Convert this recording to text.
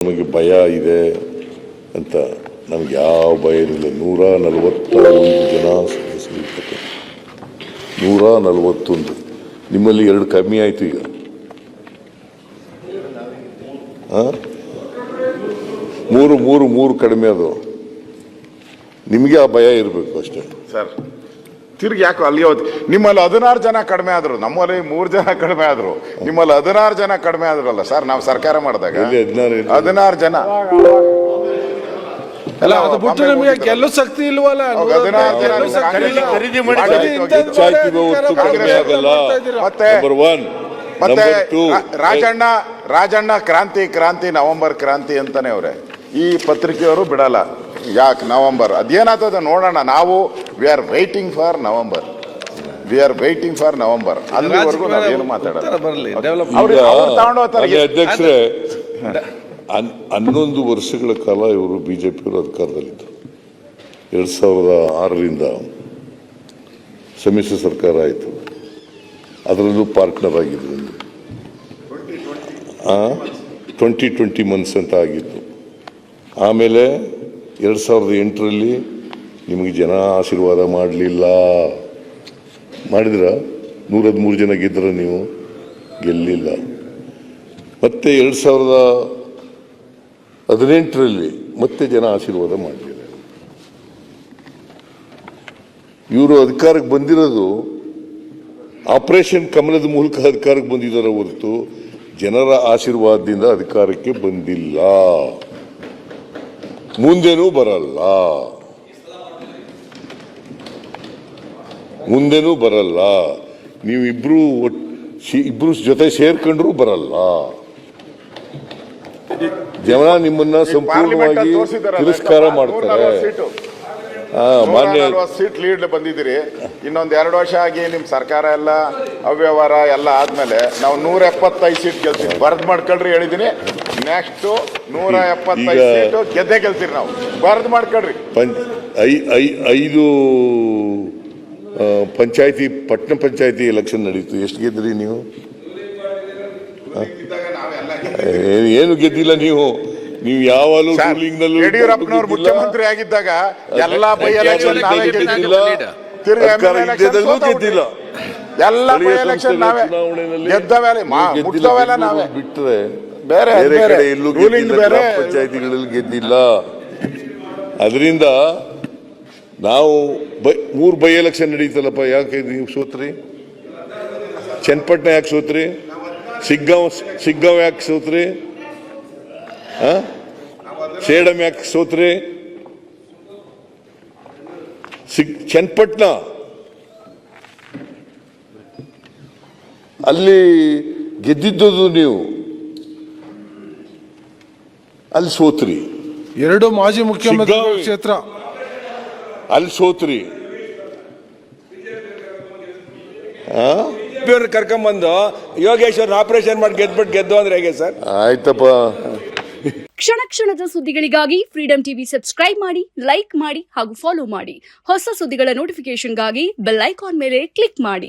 ನಮಗೆ ಭಯ ಇದೆ ಅಂತ ನಮ್ಗೆ ಯಾವ ಭಯ ಇಲ್ಲ. 141 ಜನ ಸದಸ್ಯರು, 141. ನಿಮ್ಮಲ್ಲಿ 2 ಕಮ್ಮಿ ಆಯ್ತು ಈಗ. ಮೂರು ಕಡಿಮೆ ಅದು. ನಿಮಗೆ ಆ ಭಯ ಇರಬೇಕು ಅಷ್ಟೇ ಸರ್. ತಿರ್ಗಿ ಯಾಕೆ ಅಲ್ಲಿ ನಿಮ್ಮಲ್ಲಿ 16 ಜನ ಕಡಿಮೆ ಆದ್ರು, ನಮ್ಮಲ್ಲಿ 3 ಜನ ಕಡಿಮೆ ಆದ್ರು, ನಿಮ್ಮಲ್ಲಿ 16 ಜನ ಕಡಿಮೆ ಆದ್ರಲ್ಲ ಸರ್. ನಾವು ಸರ್ಕಾರ ಮಾಡಿದಾಗ 16 ಜನ ಅಲ್ಲ, ಅದು ಬಿಟ್ಟು ನಮಗೆ ಗೆಲ್ಲೋ ಶಕ್ತಿ ಇಲ್ವಲ್ಲ. 16 ಜನ ಖರೀದಿ ಮತ್ತೆ ರಾಜಣ್ಣ ಕ್ರಾಂತಿ ನವೆಂಬರ್ ಕ್ರಾಂತಿ ಅಂತಾನೆ ಅವ್ರೆ. ಈ ಪತ್ರಿಕೆಯವರು ಬಿಡಲ್ಲ. ಯಾಕೆ ನವೆಂಬರ್ ಅದೇನಾಗ್ತದೆ ನೋಡೋಣ. ನಾವು we are waiting for November. ಅಲ್ಲಿವರೆಗೂ ನಾವೇನು ಮಾತಾಡೋಣ. ಅಧ್ಯಕ್ಷರೇ, 11 ವರ್ಷಗಳ ಕಾಲ ಇವರು ಬಿಜೆಪಿಯವರು ಅಧಿಕಾರದಲ್ಲಿದ್ದರು. 2006ರಿಂದ ಸಮ್ಮಿಶ್ರ ಸರ್ಕಾರ ಆಯಿತು. ಅದರಲ್ಲೂ ಪಾರ್ಟ್ನರ್ ಆಗಿದ್ರು. 20 ಮಂತ್ಸ್ ಅಂತ ಆಗಿತ್ತು. ಆಮೇಲೆ 2008ರಲ್ಲಿ ನಿಮಗೆ ಜನ ಆಶೀರ್ವಾದ ಮಾಡಲಿಲ್ಲ. ಮಾಡಿದ್ರ 113 ಜನ ಗೆದ್ರ, ನೀವು ಗೆಲ್ಲಿಲ್ಲ. ಮತ್ತೆ 2018ರಲ್ಲಿ ಮತ್ತೆ ಜನ ಆಶೀರ್ವಾದ ಮಾಡಲಿಲ್ಲ. ಇವರು ಅಧಿಕಾರಕ್ಕೆ ಬಂದಿರೋದು ಆಪರೇಷನ್ ಕಮಲದ ಮೂಲಕ ಅಧಿಕಾರಕ್ಕೆ ಬಂದಿದ್ದಾರೆ ಹೊರತು ಜನರ ಆಶೀರ್ವಾದದಿಂದ ಅಧಿಕಾರಕ್ಕೆ ಬಂದಿಲ್ಲ. ಮುಂದೆನೂ ಬರಲ್ಲ. ನೀವು ಇಬ್ರು ಜೊತೆ ಸೇರ್ಕೊಂಡ್ರು ಬರಲ್ಲ. ಜನ ನಿಮ್ಮನ್ನ ಸಂಪೂರ್ಣವಾಗಿ ತಿರಸ್ಕಾರ ಮಾಡ್ತಾರೆ. ಮಾನ್ಯ ಸೀಟ್ ಲೀಡ್ ಬಂದಿದ್ದೀರಿ. ಇನ್ನೊಂದು 2 ವರ್ಷ ಆಗಿ ನಿಮ್ ಸರ್ಕಾರ ಎಲ್ಲ ಅವ್ಯವಹಾರ ಎಲ್ಲ ಆದ್ಮೇಲೆ ನಾವು 175 ಸೀಟ್ ಗೆಲ್ತೀವಿ. ಬರ್ದ್ ಮಾಡ್ಕೊಳ್ರಿ, ಹೇಳಿದೀನಿ. ನೆಕ್ಸ್ಟ್ 175 ಸೀಟ್ ಗೆದ್ದೇ ಗೆಲ್ತೀರಿ. ನಾವು ಬರ್ದ್ ಮಾಡ್ಕೊಳ್ರಿ. 5 ಪಂಚಾಯತಿ ಪಟ್ಟಣ ಪಂಚಾಯತಿ ಎಲೆಕ್ಷನ್ ನಡೀತು. ಎಷ್ಟು ಗೆದ್ರಿ ನೀವು? ಏನು ಗೆದ್ದಿಲ್ಲ ನೀವು. ಯಾವಾಗಲೂ ಯಡಿಯೂರಪ್ಪನವ್ರು ಮುಖ್ಯಮಂತ್ರಿ ಆಗಿದ್ದಾಗ ಎಲ್ಲ ಬೈ ಎಲೆಕ್ಷನ್ ಗೆದ್ದಿಲ್ಲ. ಎಲ್ಲ ಬೈ ಎಲೆಕ್ಷನ್ ನಾವೇ ಗೆದ್ದವೆಲ್ಲ ನಾವೇ ಬಿಟ್ಟರೆ ಬೇರೆ ಕಡೆ ಎಲ್ಲೂ ಪಂಚಾಯತಿಗಳಲ್ಲಿ ಗೆದ್ದಿಲ್ಲ. ಅದರಿಂದ ನಾವು 3 ಬೈ ಎಲೆಕ್ಷನ್ ನಡೀತಲ್ಲಪ್ಪ. ಯಾಕೆ ನೀವು ಸೋತ್ರಿ? ಚನ್ನಪಟ್ಟಣ ಯಾಕೆ ಸೋತ್ರಿ? ಸಿಗ್ಗಾಂವ್ ಯಾಕೆ ಸೋತ್ರಿ? ಸೇಡಂ ಯಾಕೆ ಸೋತ್ರಿ? ಚನ್ನಪಟ್ಟಣ ಅಲ್ಲಿ ಗೆದ್ದಿದ್ದು ನೀವು, ಅಲ್ಲಿ ಸೋತ್ರಿ. 2 ಮಾಜಿ ಮುಖ್ಯಮಂತ್ರಿ ಕ್ಷೇತ್ರ ಅಲ್ಲಿ ಸೋತ್ರಿ. ಕರ್ಕೊಂಬಂದು ಯೋಗೇಶ್ವರ್ ಆಪರೇಷನ್ ಮಾಡಿ ಗೆದ್ದು ಅಂದ್ರೆ ಹೇಗೆ ಸರ್? ಆಯ್ತಪ್ಪ. ಕ್ಷಣದ ಸುದ್ದಿಗಳಿಗಾಗಿ ಫ್ರೀಡಂ ಟಿವಿ ಸಬ್ಸ್ಕ್ರೈಬ್ ಮಾಡಿ, ಲೈಕ್ ಮಾಡಿ ಹಾಗೂ ಫಾಲೋ ಮಾಡಿ. ಹೊಸ ಸುದ್ದಿಗಳ ನೋಟಿಫಿಕೇಶನ್ಗಾಗಿ ಬೆಲ್ ಐಕಾನ್ ಮೇಲೆ ಕ್ಲಿಕ್ ಮಾಡಿ.